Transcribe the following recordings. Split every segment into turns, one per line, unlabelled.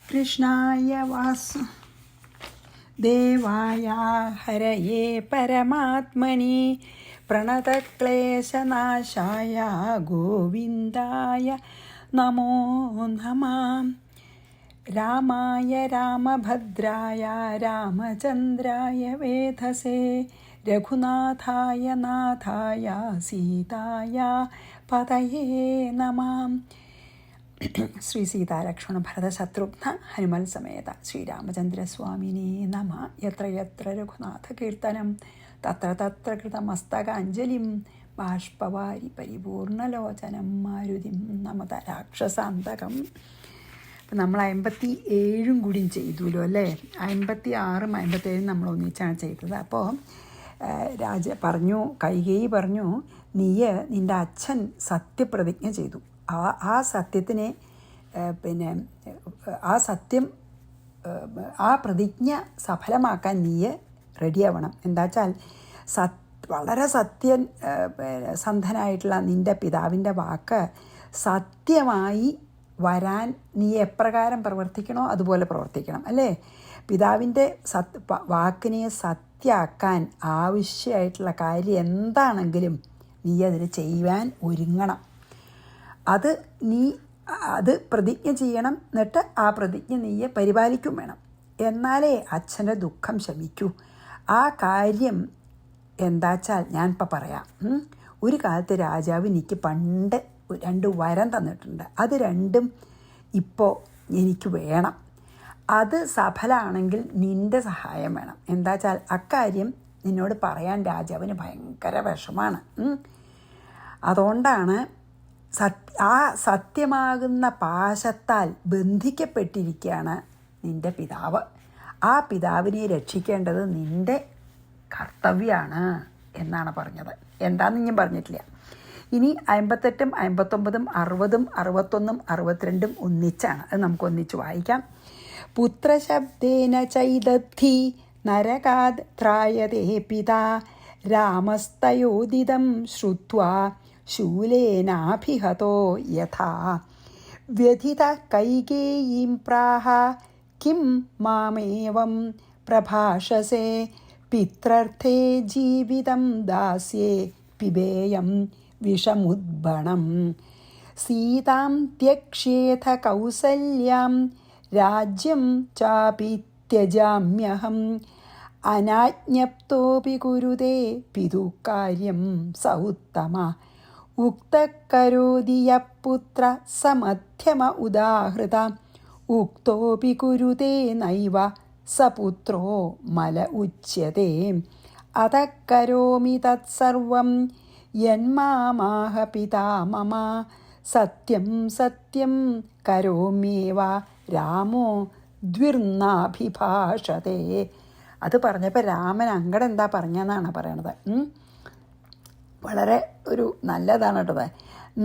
കൃഷ്ണായ വാസുദേവായ ഹരയേ പരമാത്മനി പ്രണതക്ലേശനാശായ ഗോവിന്ദായ നമോ നമഃ. രാമായ രാമഭദ്രായ രാമചന്ദ്രായ വേധസേ രഘുനാഥായ നാഥായ സീതായ പതയേ നമഃ. ശ്രീ സീതാലക്ഷ്മണ ഭരത ശത്രുഘ്ന ഹനുമൽ സമേത ശ്രീരാമചന്ദ്രസ്വാമിനേ നമ. യത്ര യത്ര രഘുനാഥ കീർത്തനം തത്ര തത്ര കൃതമസ്തകാഞ്ജലിം ബാഷ്പവാരി പരിപൂർണലോചനം മാരുതിം നമത രാക്ഷസാന്തകം. അപ്പം നമ്മൾ 57 കൂടി ചെയ്തുല്ലോ അല്ലേ. 56 57 നമ്മൾ ഒന്നിച്ചാണ് ചെയ്തത്. അപ്പോൾ കൈകേയി പറഞ്ഞു, നിൻ്റെ അച്ഛൻ സത്യപ്രതിജ്ഞ ചെയ്തു. ആ സത്യത്തിനെ ആ പ്രതിജ്ഞ സഫലമാക്കാൻ നീ റെഡിയാവണം. എന്താ വെച്ചാൽ വളരെ സത്യസന്ധനായിട്ടുള്ള നിൻ്റെ പിതാവിൻ്റെ വാക്ക് സത്യമായി വരാൻ നീ എപ്രകാരം പ്രവർത്തിക്കണോ അതുപോലെ പ്രവർത്തിക്കണം അല്ലേ. പിതാവിൻ്റെ വാക്കിനെ സത്യമാക്കാൻ ആവശ്യമായിട്ടുള്ള കാര്യം എന്താണെങ്കിലും നീ അതിന് ചെയ്യുവാൻ ഒരുങ്ങണം. അത് പ്രതിജ്ഞ ചെയ്യണം. എന്നിട്ട് ആ പ്രതിജ്ഞ നീയെ പരിപാലിക്കും വേണം. എന്നാലേ അച്ഛൻ്റെ ദുഃഖം ശമിക്കൂ. ആ കാര്യം എന്താച്ചാൽ ഞാനിപ്പോൾ പറയാം. ഒരു കാലത്ത് രാജാവ് എനിക്ക് പണ്ട് 2 വരം തന്നിട്ടുണ്ട്. അത് രണ്ടും ഇപ്പോൾ എനിക്ക് വേണം. അത് സഫലമാണെങ്കിൽ നിൻ്റെ സഹായം വേണം. എന്താച്ചാൽ അക്കാര്യം നിന്നോട് പറയാൻ രാജാവിന് ഭയങ്കര വിഷമാണ്. അതുകൊണ്ടാണ് ആ സത്യമാകുന്ന പാശത്താൽ ബന്ധിക്കപ്പെട്ടിരിക്കുകയാണ് നിൻ്റെ പിതാവ്. ആ പിതാവിനെ രക്ഷിക്കേണ്ടത് നിൻ്റെ കർത്തവ്യമാണ് എന്നാണ് പറഞ്ഞത്. എന്താണെന്ന് ഞാൻ പറഞ്ഞിട്ടില്ല. ഇനി 58, 59, 60, 61, 62 ഒന്നിച്ചാണ്. അത് നമുക്ക് ഒന്നിച്ച് വായിക്കാം. പുത്രശബ്ദേന ചൈദദ്ധി നരകാത് ത്രായതേ പിതാ രാമസ്തയോദിതം ശ്രുത്വാ ശൂലേനാഭിഹതോ യഥാ വ്യഥിത കൈകേയീം പ്രാഹ കിം മാമേവം പ്രഭാഷസേ പിത്രർത്ഥേ ജീവിതം ദാസ്യേ പിബേയം വിഷമുദ്ബണം സീതാം ത്യക്ഷ്യേഥ കൗസല്യാം രാജ്യം ചാപി ത്യജാമ്യഹം അനാജ്ഞപ്തോപി കുരുതേ പിതുകാര്യം സൗത്തമ ഉക്തകരോതി യപുത്ര സമധ്യമ ഉദാഹൃത ഉക്തോപി കുരുതേ നൈവ സപുത്രോ മല ഉച്യതേ അതകരോമി തത്സർവം യന്മാമാഹ പിതാ മമ സത്യം സത്യം കരോമ്യേവ രാമോ ദ്വിർനാഭിഭാഷതേ. അത് പറഞ്ഞപ്പോൾ രാമൻ അങ്ങടെ എന്താ പറഞ്ഞെന്നാണ് പറയണത്. വളരെ ഒരു നല്ലതാണ് കേട്ടത്.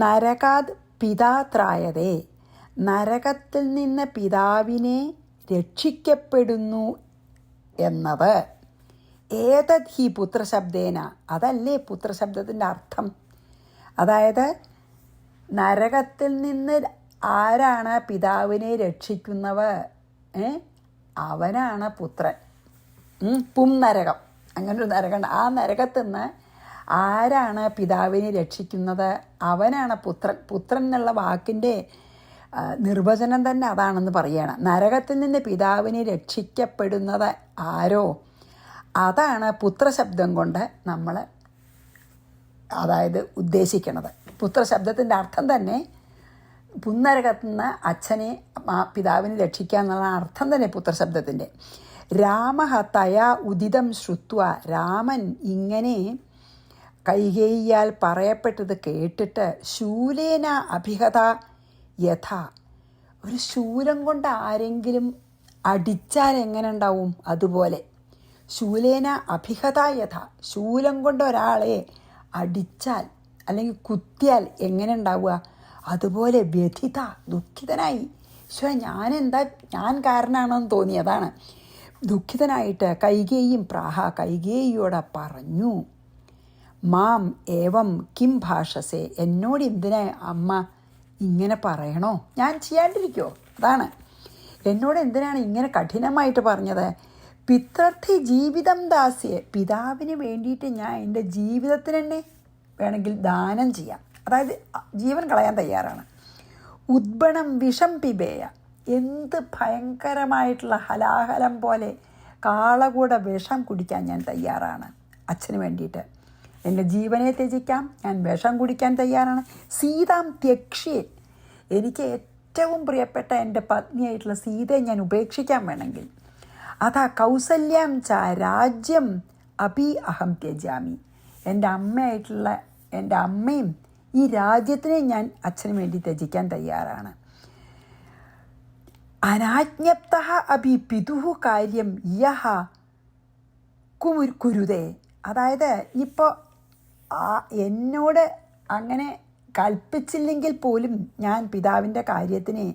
നരകാത് പിതാ ത്രായതേ, നരകത്തിൽ നിന്ന് പിതാവിനെ രക്ഷിക്കപ്പെടുന്നു എന്നത് ഏതത് ഹി പുത്രശബ്ദേന, അതല്ലേ പുത്രശബ്ദത്തിൻ്റെ അർത്ഥം. അതായത് നരകത്തിൽ നിന്ന് ആരാണ് പിതാവിനെ രക്ഷിക്കുന്നവർ? അവനാണ് പുത്രൻ. നരകം, അങ്ങനൊരു നരകമുണ്ട്. ആ നരകത്തിൽ നിന്ന് ആരാണ് പിതാവിനെ രക്ഷിക്കുന്നത്? അവനാണ് പുത്രൻ. പുത്രൻ എന്നുള്ള വാക്കിൻ്റെ നിർവചനം തന്നെ അതാണെന്ന് പറയുകയാണ്. നരകത്തിൽ നിന്ന് പിതാവിനെ രക്ഷിക്കപ്പെടുന്നത് ആരോ അതാണ് പുത്രശബ്ദം കൊണ്ട് നമ്മൾ ഉദ്ദേശിക്കുന്നത്. പുത്രശബ്ദത്തിൻ്റെ അർത്ഥം തന്നെ പുന്നരകത്തു നിന്ന് അച്ഛനെ പിതാവിനെ രക്ഷിക്കുക എന്നുള്ള അർത്ഥം തന്നെ പുത്രശബ്ദത്തിൻ്റെ. രാമഹ തയാ ഉദിതം ശ്രുത്വ, രാമൻ ഇങ്ങനെ കൈകേയിയാൽ പറയപ്പെട്ടത് കേട്ടിട്ട് ശൂലേന അഭിഹത യഥ, ഒരു ശൂലം കൊണ്ട് ആരെങ്കിലും അടിച്ചാൽ എങ്ങനെ ഉണ്ടാവും അതുപോലെ. ശൂലേന അഭിഹത യഥ, ശൂലം കൊണ്ട് ഒരാളെ അടിച്ചാൽ അല്ലെങ്കിൽ കുത്തിയാൽ എങ്ങനെ ഉണ്ടാവുക അതുപോലെ വ്യഥിത, ദുഃഖിതനായി. ഞാൻ കാരണമാണെന്ന് തോന്നിയതാണ്. ദുഃഖിതനായിട്ട് കൈകേയിയും പ്രാഹ, കൈകേയിയോട് പറഞ്ഞു, മാം ഏവം കിം ഭാഷസേ, എന്നോട് എന്തിനാ അമ്മ ഇങ്ങനെ പറയണോ? ഞാൻ ചെയ്യാണ്ടിരിക്കുമോ? അതാണ് എന്നോട് എന്തിനാണ് ഇങ്ങനെ കഠിനമായിട്ട് പറഞ്ഞത്? പിത്രർത്ഥി ജീവിതം ദാസ്യേ, പിതാവിന് വേണ്ടിയിട്ട് ഞാൻ എൻ്റെ ജീവിതത്തിന് തന്നെ വേണമെങ്കിൽ ദാനം ചെയ്യാം, അതായത് ജീവൻ കളയാൻ തയ്യാറാണ്. ഉദ്ബണം വിഷം പിബേയ, എന്ത് ഭയങ്കരമായിട്ടുള്ള ഹലാഹലം പോലെ കാളകൂട വിഷം കുടിക്കാൻ ഞാൻ തയ്യാറാണ് അച്ഛന് വേണ്ടിയിട്ട്. എൻ്റെ ജീവനെ ത്യജിക്കാം, ഞാൻ വിഷം കുടിക്കാൻ തയ്യാറാണ്. സീതാം ത്യക്ഷ്യേ, എനിക്ക് ഏറ്റവും പ്രിയപ്പെട്ട എൻ്റെ പത്നിയായിട്ടുള്ള സീതയെ ഞാൻ ഉപേക്ഷിക്കാൻ വേണമെങ്കിൽ. അതാ കൗസല്യം ച രാജ്യം അപി അഹം ത്യജാമി, എൻ്റെ അമ്മയും ഈ രാജ്യത്തിനെ ഞാൻ അച്ഛന് വേണ്ടി ത്യജിക്കാൻ തയ്യാറാണ്. അനാജ്ഞപ്ത അഭി പിതുഹു കാര്യം യഹ കുരുതേ, അതായത് ഇപ്പോൾ എന്നോട് അങ്ങനെ കൽപ്പിച്ചില്ലെങ്കിൽ പോലും ഞാൻ പിതാവിൻ്റെ കാര്യത്തിനെ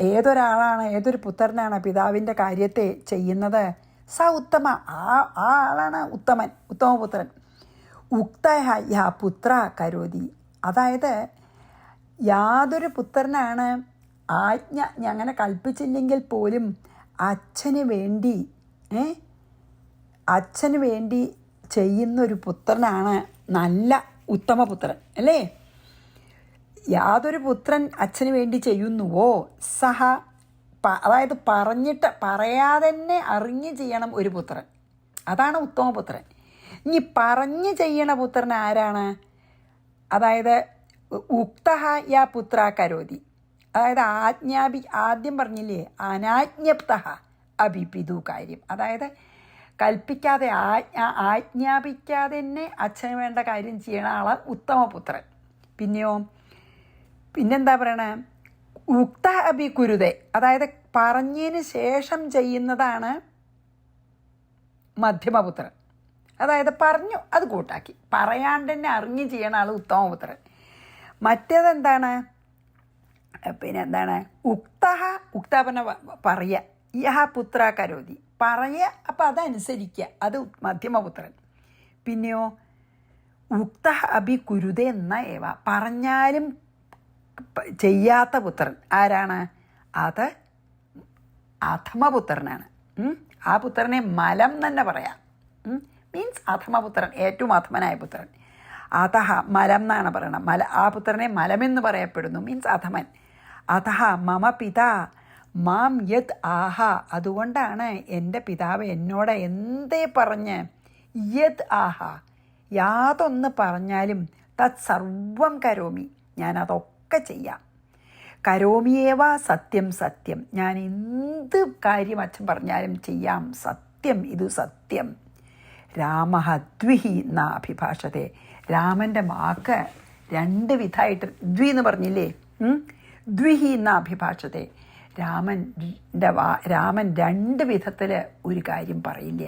ഏതൊരു പുത്രനാണ് പിതാവിൻ്റെ കാര്യത്തെ ചെയ്യുന്നത്? ഉത്തമ, ആ ആളാണ് ഉത്തമപുത്രൻ. ഉക്തഹ യാ പുത്ര കരോതി, അതായത് യാതൊരു പുത്രനാണ് ആജ്ഞ അങ്ങനെ കൽപ്പിച്ചില്ലെങ്കിൽ പോലും അച്ഛന് വേണ്ടി ചെയ്യുന്നൊരു പുത്രനാണ് നല്ല ഉത്തമപുത്രൻ, അല്ലേ? യാതൊരു പുത്രൻ അച്ഛന് വേണ്ടി ചെയ്യുന്നുവോ സഹ, അതായത് പറയാതെ തന്നെ അറിഞ്ഞ് ചെയ്യണം ഒരു പുത്രൻ, അതാണ് ഉത്തമപുത്രൻ. ഇനി പറഞ്ഞ് ചെയ്യണ പുത്രൻ ആരാണ്? അതായത് ഉക്തഹ യാ പുത്ര കരോതി, അതായത് ആദ്യം പറഞ്ഞില്ലേ അനാജ്ഞപ്ത അഭിപിതു കാര്യം, അതായത് കൽപ്പിക്കാതെ ആജ്ഞാപിക്കാതെ തന്നെ അച്ഛന് വേണ്ട കാര്യം ചെയ്യണ ആള് ഉത്തമപുത്രൻ. പിന്നെന്താ പറയണേ? ഉക്ത അഭി കുരുതേ, അതായത് പറഞ്ഞതിന് ശേഷം ചെയ്യുന്നതാണ് മധ്യമപുത്രൻ, അതായത് പറഞ്ഞു അത് കൂട്ടാക്കി പറയാണ്ട് തന്നെ അറിഞ്ഞ് ചെയ്യണ ആൾ ഉത്തമപുത്രൻ. മറ്റേതെന്താണ്? ഉക്ത പറയുക, യഹ പുത്ര കരോതി, പറയുക, അപ്പം അതനുസരിക്കുക, അത് മധ്യമപുത്രൻ. പിന്നെയോ ഉക്ത അഭി കുരുതേ എന്ന ഏവ, പറഞ്ഞാലും ചെയ്യാത്ത പുത്രൻ ആരാണ്? അത് അധമപുത്രനാണ്. ആ പുത്രനെ മലം തന്നെ പറയാം, മീൻസ് അധമപുത്രൻ, ഏറ്റവും അധമനായ പുത്രൻ. അതഹ മലം എന്നാണ് പറയണം, ആ പുത്രനെ മലമെന്ന് പറയപ്പെടുന്നു, മീൻസ് അധമൻ. അതഹ മമ പിതാ മാം യത് ആഹ, അതുകൊണ്ടാണ് എൻ്റെ പിതാവ് എന്നോട് എന്തേ പറഞ്ഞ് യത് ആഹ, യാതൊന്ന് പറഞ്ഞാലും തത് സർവം കരോമി, ഞാനതൊക്കെ ചെയ്യാം. കരോമിയേവ സത്യം സത്യം, ഞാൻ എന്ത് കാര്യം അച്ഛൻ പറഞ്ഞാലും ചെയ്യാം, സത്യം, ഇത് സത്യം. രാമ ദ്വിഹി ന അഭിഭാഷത്തെ, രാമൻ്റെ വാക്ക് രണ്ട് വിധമായിട്ട്, എന്ന് പറഞ്ഞില്ലേ, ദ്വിഹി ന അഭിഭാഷത്തെ, രാമൻ രണ്ട് വിധത്തിൽ ഒരു കാര്യം പറയില്ല,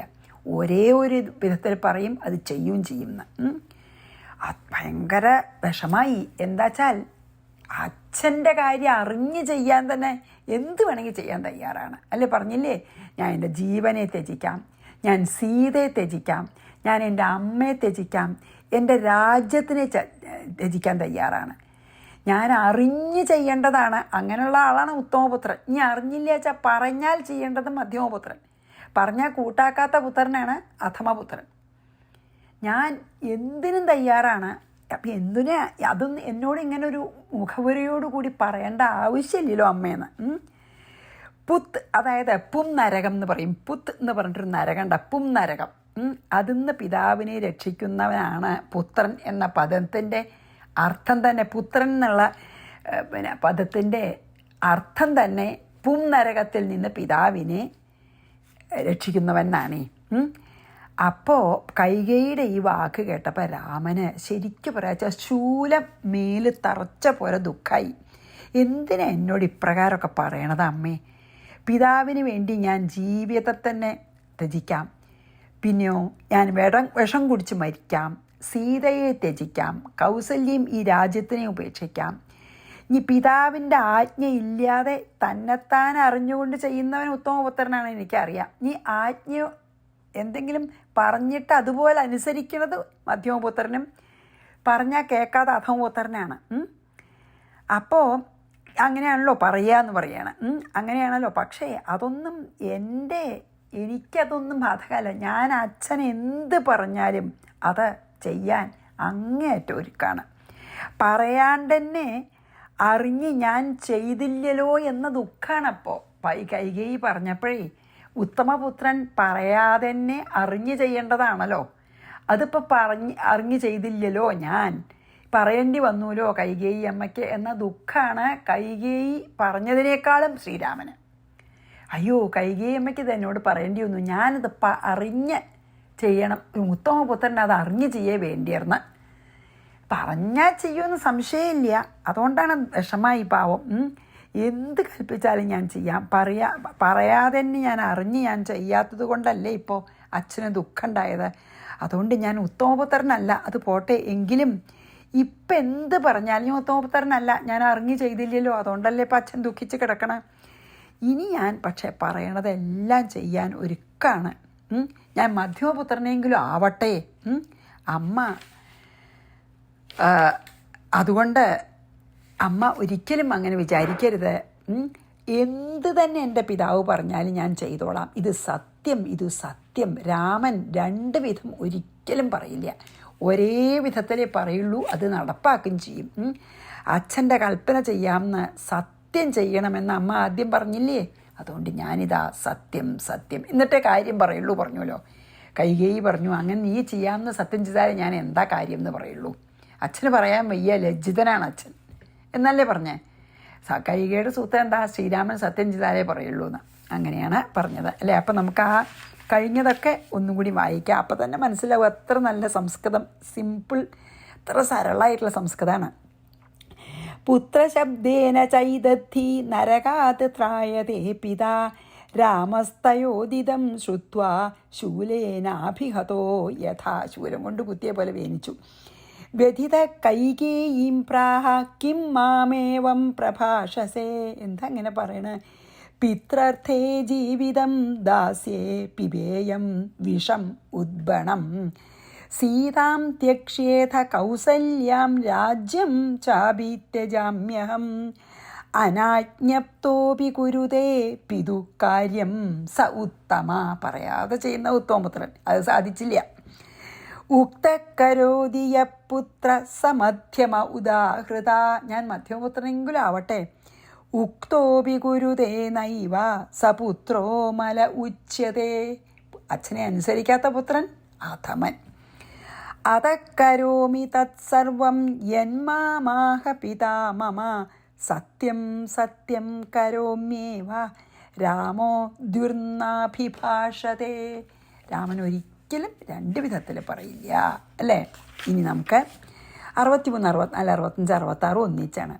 ഒരേ ഒരു വിധത്തിൽ പറയും, അത് ചെയ്യുമെന്ന്. ഭയങ്കര വിഷമായി. എന്താച്ചാൽ അച്ഛൻ്റെ കാര്യം അറിഞ്ഞ് ചെയ്യാൻ തന്നെ എന്ത് വേണമെങ്കിൽ ചെയ്യാൻ തയ്യാറാണ്, അല്ലേ? പറഞ്ഞില്ലേ, ഞാൻ എൻ്റെ ജീവനെ ത്യജിക്കാം, ഞാൻ സീതയെ ത്യജിക്കാം, ഞാൻ എൻ്റെ അമ്മയെ ത്യജിക്കാം, എൻ്റെ രാജ്യത്തിനെ ത്യജിക്കാൻ തയ്യാറാണ്. ഞാൻ അറിഞ്ഞ് ചെയ്യേണ്ടതാണ്, അങ്ങനെയുള്ള ആളാണ് ഉത്തമപുത്രൻ. ഇനി അറിഞ്ഞില്ല വെച്ചാൽ പറഞ്ഞാൽ ചെയ്യേണ്ടത് മധ്യമപുത്രൻ, പറഞ്ഞാൽ കൂട്ടാക്കാത്ത പുത്രനാണ് അധമപുത്രൻ. ഞാൻ എന്തിനും തയ്യാറാണ്. അപ്പം അതൊന്നും എന്നോട് ഇങ്ങനെ ഒരു മുഖവുരയോടുകൂടി പറയേണ്ട ആവശ്യമില്ലല്ലോ അമ്മയെന്ന്. പുത്ത്, അതായത് പും നരകം എന്ന് പറയും, പുത്ത് എന്ന് പറഞ്ഞിട്ടൊരു നരകമുണ്ട്, പും നരകം. അതിന്ന് പിതാവിനെ രക്ഷിക്കുന്നവനാണ് പുത്രൻ എന്ന പദത്തിൻ്റെ അർത്ഥം തന്നെ. പുത്രൻ എന്നുള്ള പദത്തിൻ്റെ അർത്ഥം തന്നെ പും നരകത്തിൽ നിന്ന് പിതാവിനെ രക്ഷിക്കുന്നവനാണ്. അപ്പോൾ കൈകേയിയുടെ ഈ വാക്ക് കേട്ടപ്പോൾ രാമന് ശരിക്കും പറയാച്ചാൽ ശൂലം മേല് തറച്ച പോലെ ദുഃഖമായി. എന്തിനാ എന്നോട് ഇപ്രകാരമൊക്കെ പറയണത് അമ്മേ? പിതാവിന് വേണ്ടി ഞാൻ ജീവിതത്തെ തന്നെ ത്യജിക്കാം, പിന്നെയോ ഞാൻ വിഷം കുടിച്ച് മരിക്കാം, സീതയെ ത്യജിക്കാം, കൗസല്യം ഈ രാജ്യത്തിനെ ഉപേക്ഷിക്കാം. ഇനി പിതാവിൻ്റെ ആജ്ഞ ഇല്ലാതെ തന്നെത്താൻ അറിഞ്ഞുകൊണ്ട് ചെയ്യുന്നവൻ ഉത്തമപുത്രനാണ്, എനിക്കറിയാം. ഇനി ആജ്ഞ എന്തെങ്കിലും പറഞ്ഞിട്ട് അതുപോലെ അനുസരിക്കുന്നത് മധ്യമപുത്രനും, പറഞ്ഞാൽ കേൾക്കാതെ അധമപുത്രനാണ്. അപ്പോൾ അങ്ങനെയാണല്ലോ പറയുക എന്ന് പറയാണ്. അങ്ങനെയാണല്ലോ. പക്ഷേ അതൊന്നും എനിക്കതൊന്നും ബാധകമല്ല. ഞാൻ അച്ഛൻ എന്ത് പറഞ്ഞാലും അത് ചെയ്യാൻ അങ്ങേയറ്റം ഒരുക്കാണ്. പറയാണ്ട് തന്നെ അറിഞ്ഞ് ഞാൻ ചെയ്തില്ലല്ലോ എന്ന ദുഃഖമാണപ്പോൾ. കൈകേയി പറഞ്ഞപ്പോഴേ ഉത്തമപുത്രൻ പറയാതെ തന്നെ അറിഞ്ഞ് ചെയ്യേണ്ടതാണല്ലോ. അതിപ്പോൾ അറിഞ്ഞ് ചെയ്തില്ലല്ലോ, ഞാൻ പറയേണ്ടി വന്നുല്ലോ കൈകേയി അമ്മയ്ക്ക് എന്ന ദുഃഖമാണ് കൈകേയി പറഞ്ഞതിനേക്കാളും ശ്രീരാമന്. അയ്യോ, കൈകേയി അമ്മയ്ക്ക് ഇത് എന്നോട് പറയേണ്ടി വന്നു, ഞാനിത് അറിഞ്ഞ് ചെയ്യണം, ഉത്തമപുത്രൻ അത് അറിഞ്ഞ് ചെയ്യേ വേണ്ടിയിരുന്ന്. പറഞ്ഞാൽ ചെയ്യുമെന്ന് സംശയമില്ല. അതുകൊണ്ടാണ് വിഷമായി പാവം. എന്ത് കൽപ്പിച്ചാലും ഞാൻ ചെയ്യാം, പറയാതെ തന്നെ ഞാൻ അറിഞ്ഞ് ഞാൻ ചെയ്യാത്തത് കൊണ്ടല്ലേ ഇപ്പോൾ അച്ഛന് ദുഃഖം ഉണ്ടായത്. അതുകൊണ്ട് ഞാൻ ഉത്തമപുത്രനല്ല, അത് പോട്ടെ. എങ്കിലും ഇപ്പം എന്ത് പറഞ്ഞാലും ഞാൻ ഉത്തമപുത്രനല്ല, ഞാൻ അറിഞ്ഞ് ചെയ്തില്ലല്ലോ, അതുകൊണ്ടല്ലേ ഇപ്പം അച്ഛൻ ദുഃഖിച്ച് കിടക്കണം. ഇനി ഞാൻ പക്ഷേ പറയണതെല്ലാം ചെയ്യാൻ ഒരുക്കാണ്. ഞാൻ മധ്യമപുത്രനെങ്കിലും ആവട്ടെ അമ്മ. അതുകൊണ്ട് അമ്മ ഒരിക്കലും അങ്ങനെ വിചാരിക്കരുത്. എന്ത് തന്നെ എൻ്റെ പിതാവ് പറഞ്ഞാലും ഞാൻ ചെയ്തോളാം, ഇത് സത്യം. രാമൻ രണ്ട് വിധം ഒരിക്കലും പറയില്ല, ഒരേ വിധത്തിലേ പറയുള്ളൂ, അത് നടപ്പാക്കുകയും ചെയ്യും. അച്ഛൻ്റെ കൽപ്പന ചെയ്യാമെന്ന് സത്യം ചെയ്യണമെന്ന് അമ്മ ആദ്യം പറഞ്ഞില്ലേ, അതുകൊണ്ട് ഞാനിതാ സത്യം എന്നിട്ടേ കാര്യം പറയുള്ളൂ പറഞ്ഞല്ലോ. കൈകേയി പറഞ്ഞു, അങ്ങനെ നീ ചെയ്യാമെന്ന് സത്യം ചെയ്താലേ ഞാൻ എന്താ കാര്യം എന്ന് പറയുള്ളൂ. അച്ഛന് പറയാൻ വയ്യ, ലജ്ജിതനാണ് അച്ഛൻ എന്നല്ലേ പറഞ്ഞേ. കൈകേയുടെ സൂത്രം എന്താ, ശ്രീരാമൻ സത്യം ചെയ്താലേ പറയുള്ളൂ എന്ന്. അങ്ങനെയാണ് പറഞ്ഞത് അല്ലേ. അപ്പം നമുക്ക് ആ കഴിഞ്ഞതൊക്കെ ഒന്നും കൂടി വായിക്കാം, അപ്പം തന്നെ മനസ്സിലാവും എത്ര നല്ല സംസ്കൃതം, സിമ്പിൾ, എത്ര സരളമായിട്ടുള്ള സംസ്കൃതമാണ്. പുത്രശബ്ദേന ചൈദദ്ധി നരകാത് ത്രായതേ പിതാ രാമസ്തയോദിതം ശ്രുത്വാ ശൂലേനാഭിഹതോ യഥാ. ശൂലം കൊണ്ട് കുത്തിയ പോലെ വേനിച്ചു. വ്യഥിത കൈകേയീം പ്രാഹ കിം മാമേവം പ്രഭാഷസേ. എന്താ അങ്ങനെ പറയണേ? പിത്രർത്ഥേ ജീവിതം ദാസ്യേ പിബേയം വിഷം ഉദ്ബണം സീതാം ത്യക്ഷ്യേഥ കൗസല്യാം രാജ്യം ചാഭിത്യജാമ്യഹം അനാജ്ഞപ്തോപി കുരുതേ പിതു കാര്യം സ ഉത്തമ. പറയാതെ ചെയ്യുന്ന ഉത്തമപുത്രൻ, അത് സാധിച്ചില്ല. ഉക്തകരോതിയ പുത്ര സമധ്യമ ഉദാഹൃത. ഞാൻ മധ്യമപുത്രനെങ്കിലും ആവട്ടെ. ഉക്തോപി കുരുതേ നൈവ സപുത്രോ മല ഉച്യതേ. അച്ഛനെ അനുസരിക്കാത്ത പുത്രൻ അധമൻ. അതക്കരോമി തത്സർവം യന്മാമാഹ പിതാ മമ സത്യം കരോമ്യേവ രാമോ ദുർനാഭിഭാഷതേ. രാമൻ ഒരിക്കലും രണ്ട് വിധത്തിൽ പറയില്ല അല്ലേ. ഇനി നമുക്ക് 63, 64, 65, 66 ഒന്നിച്ചാണ്.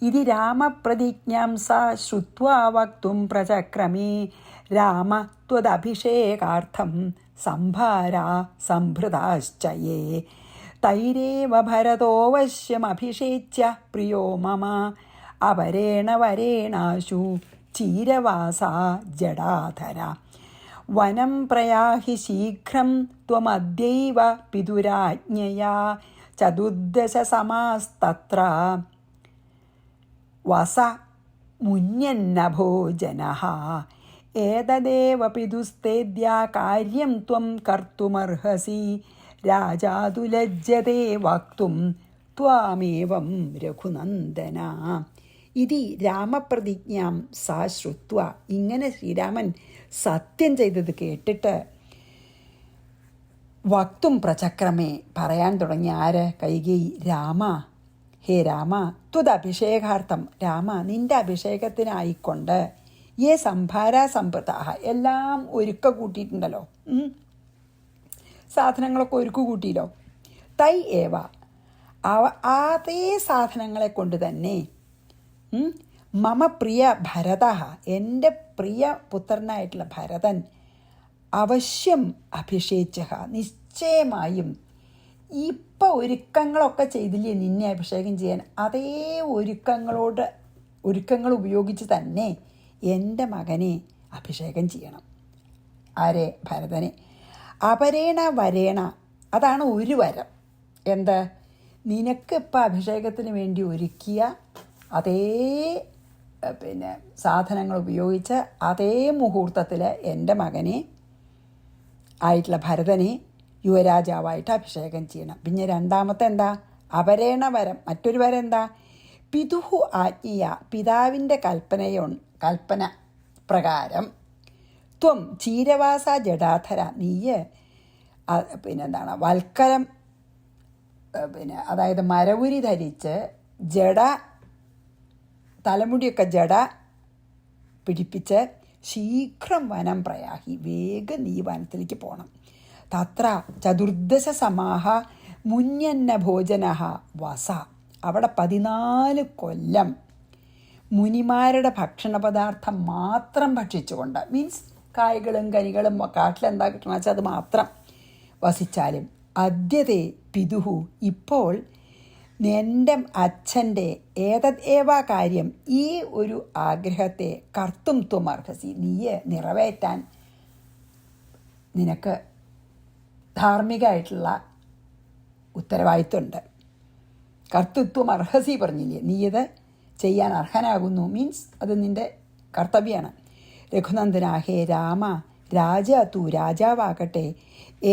ഇത് രാമപ്രതിജ്ഞാം സ ശ്രുത്വാ വക്തും പ്രചക്രമേ രാമ ത്വദഭിഷേകാർത്ഥം സംഭാരാ സംഭൃതാശ്ചയേ തൈരേവ ഭരതോവശ്യമഭിഷേച്യ പ്രിയോ മമ അപരേണ വരേണാശു ചീരവാസാ ജടാധര വനം പ്രയാഹി ശീഘ്രം ത്വമദ്യൈവ പിതുരാജ്ഞയാ ചതുർദശ സമാസ്തത്ര വസ മുന്യന്നഭോ ജനഃ ഏതദേവ പിതുസ്തേദ്യാ കാര്യം ത്വം കർത്തുമർഹസി രാജാതു ലജ്ജതേ വക്തും ത്വാമേവം രഘുനന്ദന. ഇതി രാമപ്രതിജ്ഞാം സാ ശ്രുത്വ. ഇങ്ങനെ ശ്രീരാമൻ സത്യം ചെയ്തത് കേട്ടിട്ട് വക്തും പ്രചക്രമേ പറയാൻ തുടങ്ങി. ആര്? കൈകേയി. രാമ, ഹേ രാമ, ത്വദഭിഷേകാർത്ഥം, രാമ നിന്റെ അഭിഷേകത്തിനായിക്കൊണ്ട് യേ സംഭാര സമ്പൃത, എല്ലാം ഒരുക്ക കൂട്ടിയിട്ടുണ്ടല്ലോ, സാധനങ്ങളൊക്കെ ഒരുക്കു കൂട്ടിയല്ലോ. തൈ ഏവ, അതേ സാധനങ്ങളെ കൊണ്ട് തന്നെ മമ പ്രിയ ഭരത, എൻ്റെ പ്രിയ പുത്രനായിട്ടുള്ള ഭരതൻ അവശ്യം അഭിഷേച, നിശ്ചയമായും ഇപ്പം ഒരുക്കങ്ങളൊക്കെ ചെയ്തില്ലേ നിന്നെ അഭിഷേകം ചെയ്യാൻ, അതേ ഒരുക്കങ്ങൾ ഉപയോഗിച്ച് തന്നെ എൻ്റെ മകനെ അഭിഷേകം ചെയ്യണം. ആരെ? ഭരതനെ. അപരേണ വരേണ, അതാണ് ഒരു വരം. എന്ത്? നിനക്ക് ഇപ്പം അഭിഷേകത്തിന് വേണ്ടി ഒരുക്കിയ അതേ സാധനങ്ങൾ ഉപയോഗിച്ച് അതേ മുഹൂർത്തത്തിൽ എൻ്റെ മകനെ ആയിട്ടുള്ള ഭരതനെ യുവരാജാവായിട്ട് അഭിഷേകം ചെയ്യണം. പിന്നെ രണ്ടാമത്തെ എന്താ? അപരേണ വരം. മറ്റൊരു വരം എന്താ? പിതുഹു ആജ്ഞയ, പിതാവിൻ്റെ കൽപ്പന പ്രകാരം ത്വം ചീരവാസ ജഡാധര, നീയ് വൽക്കലം അതായത് മരവുരി ധരിച്ച് തലമുടിയൊക്കെ ജട പിടിപ്പിച്ച് ശീഘ്രം വനം പ്രയാഹി, വേഗം നീ വനത്തിലേക്ക് പോകണം. തത്ര ചതുർദശ സമാഹ മുന്യന്ന ഭോജന വസ, അവിടെ 14 കൊല്ലം മുനിമാരുടെ ഭക്ഷണ പദാർത്ഥം മാത്രം ഭക്ഷിച്ചുകൊണ്ട്, മീൻസ് കായ്കളും കനികളും കാട്ടിലെന്താ കിട്ടണമെന്ന് വെച്ചാൽ അത് മാത്രം വസിച്ചാലും. അദ്യതേ പിതുഹു, ഇപ്പോൾ എൻ്റെ അച്ഛൻ്റെ ഏതേവ കാര്യം, ഈ ഒരു ആഗ്രഹത്തെ കർത്തും ത്വം അർഹസി, നീയെ നിറവേറ്റാൻ നിനക്ക് ധാർമ്മികമായിട്ടുള്ള ഉത്തരവാദിത്വമുണ്ട്. കർത്തൃത്വം അർഹസി പറഞ്ഞില്ലേ, നീയത് ചെയ്യാൻ അർഹനാകുന്നു, മീൻസ് അത് നിൻ്റെ കർത്തവ്യമാണ്. രഘുനന്ദന, ഹേ രാമ, രാജാവാകട്ടെ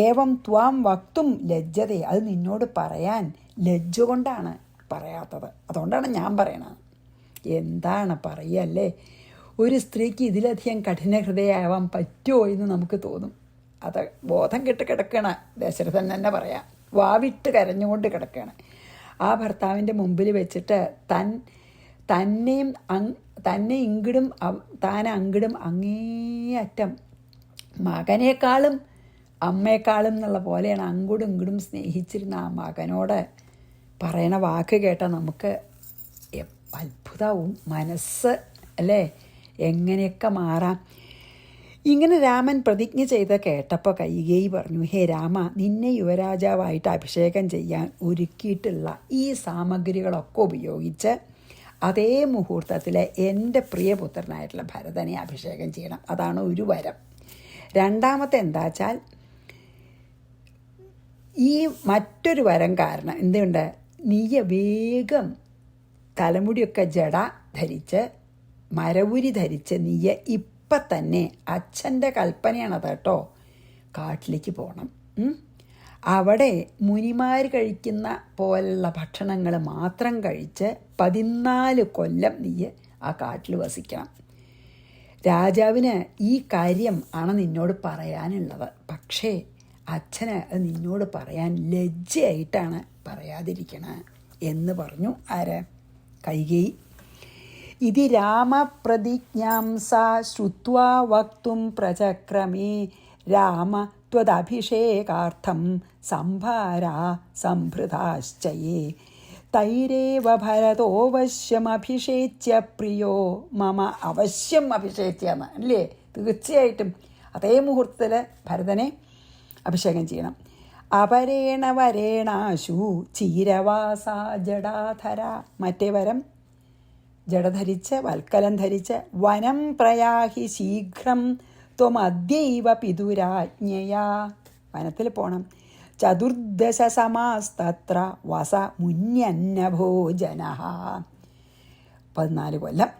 ഏവം ത്വാം വക്തും ലജ്ജതേ, അത് നിന്നോട് പറയാൻ ലജ്ജ കൊണ്ടാണ് പറയാത്തത്. അതുകൊണ്ടാണ് ഞാൻ പറയണത്. എന്താണ് പറയല്ലേ, ഒരു സ്ത്രീക്ക് ഇതിലധികം കഠിന ഹൃദയമാവാൻ പറ്റുമോ എന്ന് നമുക്ക് തോന്നും. അത് ബോധം കെട്ട് കിടക്കണ ദശരഥൻ തന്നെ പറയാം, വാവിട്ട് കരഞ്ഞുകൊണ്ട് കിടക്കുകയാണ്. ആ ഭർത്താവിൻ്റെ മുമ്പിൽ വെച്ചിട്ട് തന്നെ ഇങ്ങടും താൻ അങ്ങടും അങ്ങേയറ്റം മകനേക്കാളും അമ്മയെക്കാളും എന്നുള്ള പോലെയാണ് അങ്ങോട്ടും ഇങ്ങോട്ടും സ്നേഹിച്ചിരുന്ന ആ മകനോട് പറയണ വാക്ക് കേട്ടാൽ നമുക്ക് അത്ഭുതവും. മനസ്സ് അല്ലേ എങ്ങനെയൊക്കെ മാറാം. ഇങ്ങനെ രാമൻ പ്രതിജ്ഞ ചെയ്ത് കേട്ടപ്പോൾ കൈകേയി പറഞ്ഞു, ഹേ രാമ, നിന്നെ യുവരാജാവായിട്ട് അഭിഷേകം ചെയ്യാൻ ഒരുക്കിയിട്ടുള്ള ഈ സാമഗ്രികളൊക്കെ ഉപയോഗിച്ച് അതേ മുഹൂർത്തത്തിൽ എൻ്റെ പ്രിയപുത്രനായിട്ടുള്ള ഭരതനെ അഭിഷേകം ചെയ്യണം. അതാണ് ഒരു വരം. രണ്ടാമത്തെ എന്താ വെച്ചാൽ, ഈ മറ്റൊരു വരം കാരണം എന്തുണ്ട്, നീയ വേഗം തലമുടിയൊക്കെ ജട ധരിച്ച് മരവുരി ധരിച്ച് നീയ ഇപ്പം തന്നെ, അച്ഛൻ്റെ കൽപ്പനയാണത് കേട്ടോ, കാട്ടിലേക്ക് പോകണം. അവിടെ മുനിമാർ കഴിക്കുന്ന പോലുള്ള ഭക്ഷണങ്ങൾ മാത്രം കഴിച്ച് 14 കൊല്ലം നീ ആ കാട്ടിൽ വസിക്കണം. രാജാവിന് ഈ കാര്യം ആണ് നിന്നോട് പറയാനുള്ളത്. പക്ഷേ അച്ഛന് അത് നിന്നോട് പറയാൻ ലജ്ജയായിട്ടാണ് പറയാതിരിക്കണത് എന്ന് പറഞ്ഞു. ആര്? കൈകേയി. ഇതി രാമപ്രതിജ്ഞാം സാ ശ്രുത്വാ വക്തും പ്രചക്രമേ രാമ ത്വദഭിഷേകാർത്ഥം സംഭാരാ സംഭൃതാശ്ചയേ തൈരേവ ഭരതോവശ്യമഭിഷേച്യ പ്രിയോ മമ. അവശ്യം അഭിഷേച്യെന്ന് അല്ലേ? തീർച്ചയായിട്ടും അതേ മുഹൂർത്തത്തിൽ ഭരതനെ അഭിഷേകം ചെയ്യണം. അപരേണ വരേണാശു ചീരവാസ ജടാധര. മറ്റേ വരം ജടധരിച്ച് വൽക്കലം ധരിച്ച് വനം പ്രയാഹി ശീഘ്രം ത്വമദ്യൈവ പിതുരാജ്ഞയാ. വനത്തിൽ പോകണം. ചതുർദശ സമാസ്തത്ര വസ മുന്യന്നഭോജന. 14 കൊല്ലം.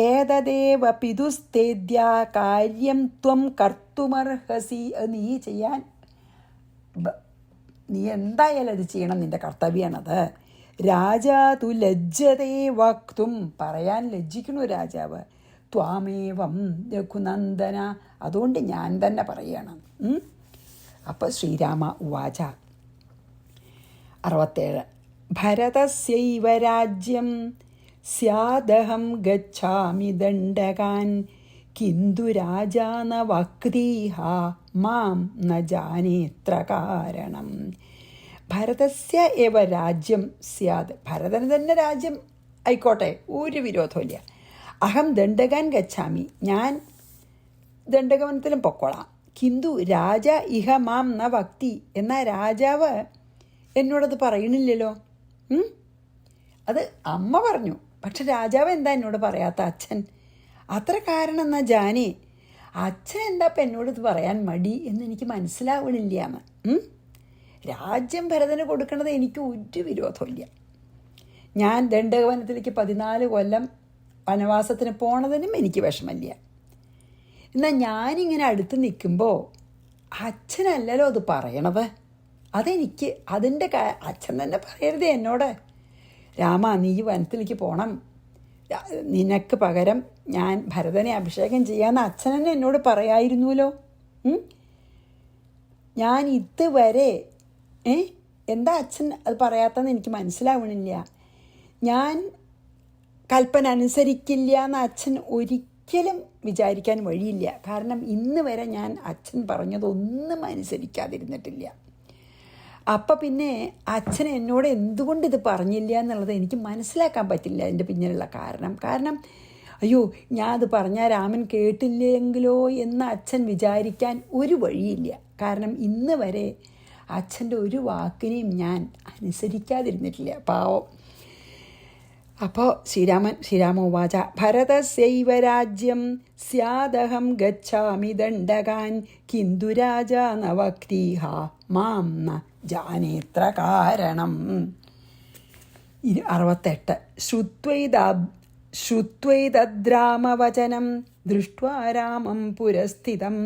ഏതദേവ പിതുസ്തേദ്യ കാര്യം ത്വം കർത്തുമർഹസി. നീ ചെയ്യാൻ നീ എന്തായാലും അത് ചെയ്യണം, നിൻ്റെ കർത്തവ്യമാണത്. രാജാ തു ലജ്ജതേ വക്തും. പറയാൻ ലജ്ജിക്കണു രാജാവ്. ത്വാമേവം രഘുനന്ദന. അതുകൊണ്ട് ഞാൻ തന്നെ പറയണം. അപ്പോൾ ശ്രീരാമ ഉവാച. 67. ഭരതസ്യൈവ രാജ്യം സ്യാദഹം ഗച്ഛാമി ദണ്ഡകാൻ കിന്തു രാജാ ന വക്തീഹ മാം ന ജാനേത്ര കാരണം. ഭരതസ്യ ഏവ രാജ്യം സ്യാദ്. ഭരതന് തന്നെ രാജ്യം ആയിക്കോട്ടെ, ഒരു വിരോധമില്ല. അഹം ദണ്ഡകാൻ ഗച്ഛാമി. ഞാൻ ദണ്ഡകവനത്തിലും പൊക്കോളാം. കിന്തു രാജ ഇഹ മാം ന വക്തി. എന്നാൽ രാജാവ് എന്നോടത് പറയണില്ലല്ലോ. അത് അമ്മ പറഞ്ഞു, പക്ഷെ രാജാവ് എന്താ എന്നോട് പറയാത്ത? അച്ഛൻ അത്ര കാരണം എന്നാ ജാനി. അച്ഛൻ എന്താ ഇപ്പം എന്നോട് ഇത് പറയാൻ മടി എന്ന് എനിക്ക് മനസ്സിലാവണില്ല എന്ന്. രാജ്യം ഭരതന് കൊടുക്കണത് എനിക്ക് ഒരു വിരോധമില്ല. ഞാൻ ദണ്ഡകവനത്തിലേക്ക് 14 കൊല്ലം വനവാസത്തിന് പോണതിനും എനിക്ക് വിഷമമില്ല. എന്നാൽ ഞാനിങ്ങനെ അടുത്ത് നിൽക്കുമ്പോൾ അച്ഛനല്ലല്ലോ അത് പറയണത്. അതെനിക്ക് അതിൻ്റെ അച്ഛൻ തന്നെ പറയരുതേ എന്നോട്, രാമ നീ വനത്തിലേക്ക് പോകണം, നിനക്ക് പകരം ഞാൻ ഭരതനെ അഭിഷേകം ചെയ്യാമെന്ന് അച്ഛൻ തന്നെ എന്നോട് പറയായിരുന്നുവല്ലോ. ഞാൻ ഇതുവരെ എന്താ അച്ഛൻ അത് പറയാത്തതെന്ന് എനിക്ക് മനസ്സിലാവണില്ല. ഞാൻ കൽപ്പന അനുസരിക്കില്ല എന്ന് അച്ഛൻ ഒരിക്കലും വിചാരിക്കാൻ വഴിയില്ല. കാരണം ഇന്ന് വരെ ഞാൻ അച്ഛൻ പറഞ്ഞതൊന്നും അനുസരിക്കാതിരുന്നിട്ടില്ല. അപ്പം പിന്നെ അച്ഛൻ എന്നോട് എന്തുകൊണ്ട് ഇത് പറഞ്ഞില്ല എന്നുള്ളത് എനിക്ക് മനസ്സിലാക്കാൻ പറ്റില്ല. എൻ്റെ പിന്നിലുള്ള കാരണം അയ്യോ ഞാൻ അത് പറഞ്ഞാൽ രാമൻ കേട്ടില്ലെങ്കിലോ എന്ന് അച്ഛൻ വിചാരിക്കാൻ ഒരു വഴിയില്ല. കാരണം ഇന്ന് വരെ അച്ഛൻ്റെ ഒരു വാക്കിനെയും ഞാൻ അനുസരിക്കാതിരുന്നിട്ടില്ല, പാവം. അപ്പോൾ ശ്രീരാമോവാച ഭരതസ്യൈവ രാജ്യം സ്യാദഹം ഗച്ഛാമി ദണ്ഡകാൻ കിന്തു രാജാ ന വക്തീഹ മാം ന ജാനേത്ര കാരണം. 68 ശ്രുത്വൈതദ്രാമവചനം ദൃഷ്ട്വാ രാമം പുരസ്ഥിതം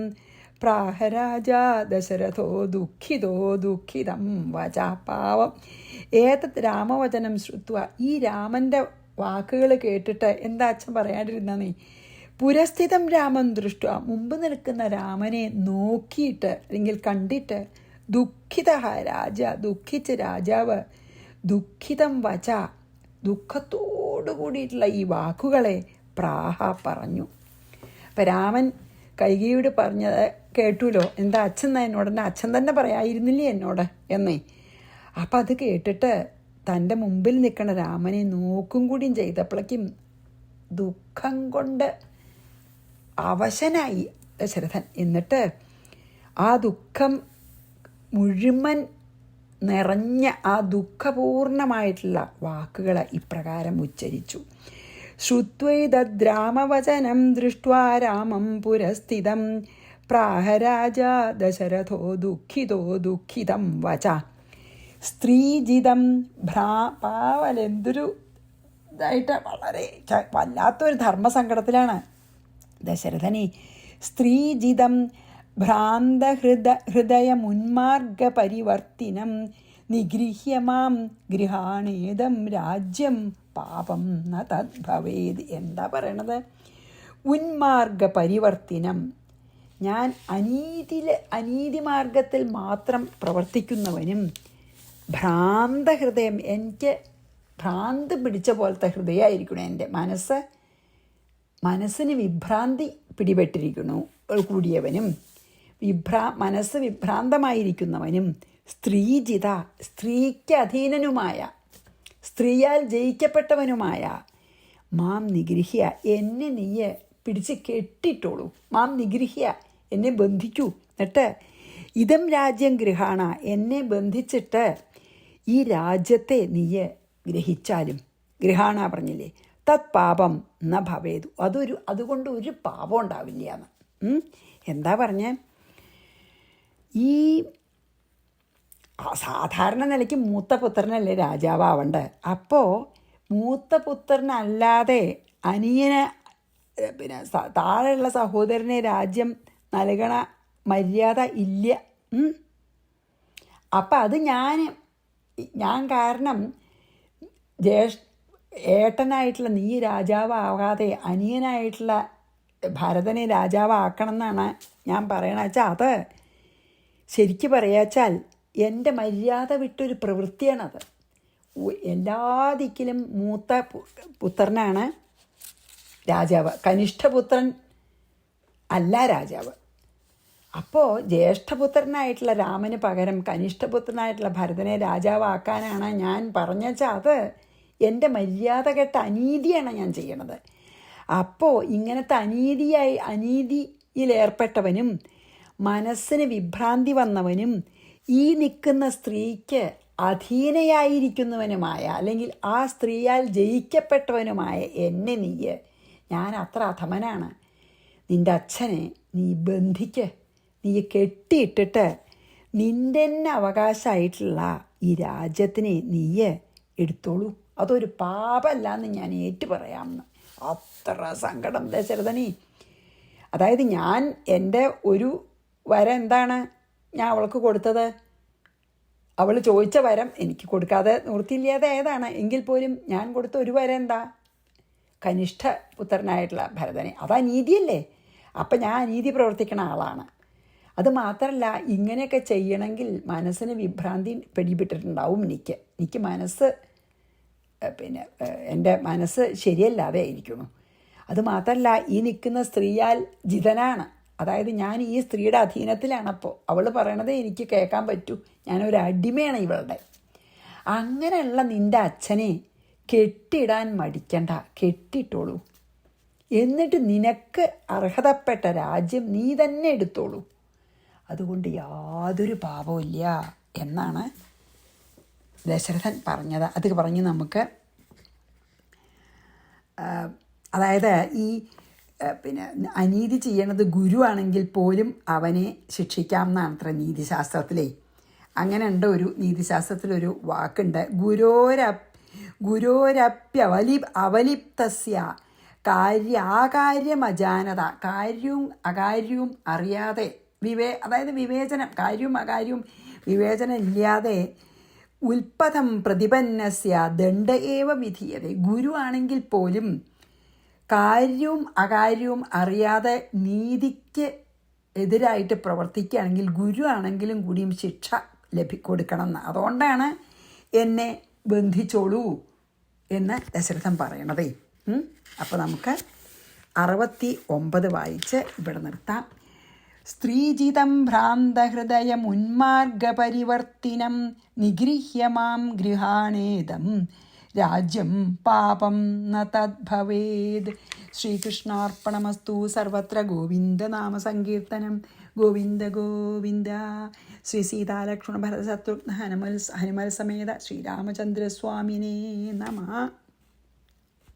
പ്രാഹ രാജാ ദശരഥോ ദുഃഖിതം വച. പാവം. ഏതത് രാമവചനം ശ്രുത്വ, ഈ രാമൻ്റെ വാക്കുകൾ കേട്ടിട്ട് എന്താ അച്ഛൻ പറയാണ്ടിരുന്നേ? പുരസ്ഥിതം രാമം ദൃഷ്ട, മുമ്പ് നിൽക്കുന്ന രാമനെ നോക്കിയിട്ട് അല്ലെങ്കിൽ കണ്ടിട്ട് ദുഃഖിച്ച രാജാവ് ദുഃഖിതം വച, ദുഃഖത്തോടു കൂടിയിട്ടുള്ള ഈ വാക്കുകളെ പ്രാഹ പറഞ്ഞു. അപ്പം രാമൻ കൈകേയിയോട് പറഞ്ഞത് കേട്ടുല്ലോ. എന്താ അച്ഛൻ എന്നോട് തന്നെ അച്ഛൻ തന്നെ പറയായിരുന്നില്ലേ എന്നോട് എന്നേ. അപ്പം അത് കേട്ടിട്ട് തൻ്റെ മുമ്പിൽ നിൽക്കുന്ന രാമനെ നോക്കും കൂടിയും ചെയ്തപ്പോഴേക്കും ദുഃഖം കൊണ്ട് അവശനായി ദശരഥൻ. എന്നിട്ട് ആ ദുഃഖം മുഴുവൻ നിറഞ്ഞ ആ ദുഃഖപൂർണമായിട്ടുള്ള വാക്കുകൾ ഇപ്രകാരം ഉച്ചരിച്ചു. ശ്രുത്വൈതദ്രാമവചനം ദൃഷ്ട്വാ രാമം പുരസ്ഥിതം പ്രാഹ രാജാ ദശരഥോ ദുഃഖിതം വച. സ്ത്രീജിതം പാവലെന്തൊരു ഇതായിട്ട് വളരെ വല്ലാത്തൊരു ധർമ്മസങ്കടത്തിലാണ് ദശരഥനെ. സ്ത്രീജിതം ഭ്രാന്തഹൃദയമുന്മാർഗ പരിവർത്തിനം നിഗൃഹ്യ മാം ഗൃഹാണേദം രാജ്യം പാപം ന തദ്ഭവേത്. എന്താ പറയണത്? ഉന്മാർഗ പരിവർത്തിനം, ഞാൻ അനീതി മാർഗത്തിൽ മാത്രം പ്രവർത്തിക്കുന്നവനും ഭ്രാന്തഹൃദയം, എനിക്ക് ഭ്രാന്ത് പിടിച്ച പോലത്തെ ഹൃദയമായിരിക്കണം എൻ്റെ മനസ്സിന് വിഭ്രാന്തി പിടിപെട്ടിരിക്കണു കൂടിയവനും, മനസ്സ് വിഭ്രാന്തമായിരിക്കുന്നവനും, സ്ത്രീജിത, സ്ത്രീക്ക് അധീനനുമായ, സ്ത്രീയാൽ ജയിക്കപ്പെട്ടവനുമായ, മാം നിഗൃഹ്യ, എന്നെ നീയെ പിടിച്ച് കെട്ടിട്ടോളൂ. മാം നിഗൃഹ്യ, എന്നെ ബന്ധിക്കൂ. എന്നിട്ട് ഇതം രാജ്യം ഗൃഹാണ, എന്നെ ബന്ധിച്ചിട്ട് ഈ രാജ്യത്തെ നീയെ ഗ്രഹിച്ചാലും, ഗൃഹാണ പറഞ്ഞില്ലേ, തത് പാപം ന ഭവേതു, അതുകൊണ്ട് ഒരു പാപം ഉണ്ടാവില്ല എന്ന്. എന്താ പറഞ്ഞേ? ഈ സാധാരണ നിലയ്ക്ക് മൂത്ത പുത്രനല്ലേ രാജാവാവണ്ടേ. അപ്പോൾ മൂത്ത പുത്രനല്ലാതെ അനിയന് പിന്നെ താഴെയുള്ള സഹോദരനെ രാജ്യം നൽകണ മര്യാദ ഇല്ല. അപ്പം അത് ഞാൻ കാരണം ഏട്ടനായിട്ടുള്ള നീ രാജാവാകാതെ അനിയനായിട്ടുള്ള ഭരതനെ രാജാവാക്കണം എന്നാണ് ഞാൻ പറയണ വെച്ചാൽ, അത് ശരിക്ക് പറയാച്ചാൽ എൻ്റെ മര്യാദ വിട്ടൊരു പ്രവൃത്തിയാണത്. എല്ലാ ദിക്കിലും മൂത്ത പുത്രനാണ് രാജാവ്, കനിഷ്ഠപുത്രൻ അല്ല രാജാവ്. അപ്പോൾ ജ്യേഷ്ഠപുത്രനായിട്ടുള്ള രാമന് പകരം കനിഷ്ഠപുത്രനായിട്ടുള്ള ഭരതനെ രാജാവാക്കാനാണ് ഞാൻ പറഞ്ഞാൽ അത് എൻ്റെ മര്യാദ കെട്ട അനീതിയാണ് ഞാൻ ചെയ്യണത്. അപ്പോൾ ഇങ്ങനത്തെ അനീതിയിലേർപ്പെട്ടവനും മനസ്സിന് വിഭ്രാന്തി വന്നവനും ഈ നിൽക്കുന്ന സ്ത്രീക്ക് അധീനയായിരിക്കുന്നവനുമായ, അല്ലെങ്കിൽ ആ സ്ത്രീയാൽ ജയിക്കപ്പെട്ടവനുമായ എന്നെ ഞാൻ അത്ര അധമനാണ്. നിൻ്റെ അച്ഛനെ നീ ബന്ധിക്ക്, നീ കെട്ടിയിട്ടിട്ട് നിൻ്റെ തന്നെ അവകാശമായിട്ടുള്ള ഈ രാജ്യത്തിനെ നീ എടുത്തോളൂ. അതൊരു പാപമല്ല എന്ന് ഞാൻ ഏറ്റു പറയാമെന്ന്. അത്ര സങ്കടം ദശരഥനി. അതായത് ഞാൻ എൻ്റെ ഒരു വരം എന്താണ് ഞാൻ അവൾക്ക് കൊടുത്തത്? അവൾ ചോദിച്ച വരം എനിക്ക് കൊടുക്കാതെ നിവൃത്തിയില്ലാതെ ഏതാണ് എങ്കിൽ പോലും ഞാൻ കൊടുത്ത ഒരു വരം എന്താ? കനിഷ്ഠ പുത്രനായിട്ടുള്ള ഭരതനെ. അതാ നീതിയല്ലേ? അപ്പം ഞാൻ അനീതി പ്രവർത്തിക്കുന്ന ആളാണ്. അത് മാത്രമല്ല, ഇങ്ങനെയൊക്കെ ചെയ്യണമെങ്കിൽ മനസ്സിന് വിഭ്രാന്തി പിടിപെട്ടിട്ടുണ്ടാവും. എനിക്ക് മനസ്സ് എൻ്റെ മനസ്സ് ശരിയല്ലാതെ ആയിരിക്കുന്നു. അത് മാത്രമല്ല, ഈ നിൽക്കുന്ന സ്ത്രീയാൽ ജിതനാണ്. അതായത് ഞാൻ ഈ സ്ത്രീയുടെ അധീനത്തിലാണപ്പോൾ. അവൾ പറയണത് എനിക്ക് കേൾക്കാൻ പറ്റൂ. ഞാനൊരു അടിമയാണ് ഇവളുടെ. അങ്ങനെയുള്ള നിൻ്റെ അച്ഛനെ കെട്ടിടാൻ മടിക്കണ്ട, കെട്ടിട്ടോളൂ. എന്നിട്ട് നിനക്ക് അർഹതപ്പെട്ട രാജ്യം നീ തന്നെ എടുത്തോളൂ. അതുകൊണ്ട് യാതൊരു പാപമില്ല എന്നാണ് ദശരഥൻ പറഞ്ഞത്. അത് പറഞ്ഞ് നമുക്ക് അതായത് ഈ അനീതി ചെയ്യണത് ഗുരുവാണെങ്കിൽ പോലും അവനെ ശിക്ഷിക്കാം എന്നാണ് അത്ര നീതിശാസ്ത്രത്തിലേ. അങ്ങനെ ഉണ്ട്, ഒരു നീതിശാസ്ത്രത്തിലൊരു വാക്കുണ്ട്, അവലിപ്തസ്യ ആകാര്യമജാനത. കാര്യവും അകാര്യവും അറിയാതെ അതായത് വിവേചനം, കാര്യവും അകാര്യവും വിവേചനം ഇല്ലാതെ ഉൽപ്പതം പ്രതിപന്നസ്യ ദണ്ഡ ഏവ വിധീയത. ഗുരു ആണെങ്കിൽ പോലും കാര്യവും അകാര്യവും അറിയാതെ നീതിക്ക് എതിരായിട്ട് പ്രവർത്തിക്കുകയാണെങ്കിൽ ഗുരു ആണെങ്കിലും കൂടിയും ശിക്ഷ കൊടുക്കണം എന്ന്. അതുകൊണ്ടാണ് എന്നെ ബന്ധിച്ചോളൂ എന്ന് ദശരഥൻ പറയണതേ. അപ്പോൾ നമുക്ക് 69 വായിച്ച് ഇവിടെ നിർത്താം. സ്ത്രീജിതം ഭ്രാന്തഹൃദയമുന്മാർഗപരിവർത്തിനം നിഗൃഹ്യ മാം ഗൃഹാണേദം രാജ്യം പാപം ന തദ്ഭവേത്. ശ്രീകൃഷ്ണാർപ്പണമസ്തു. സർവത്ര ഗോവിന്ദനാമസങ്കീർത്തനം. ഗോവിന്ദ ഗോവിന്ദ. ശ്രീ സീതാലക്ഷ്മണ ഭരത ശത്രുഘ്ന ഹനുമൽ സമേത ശ്രീരാമചന്ദ്രസ്വാമിനേ നമഃ.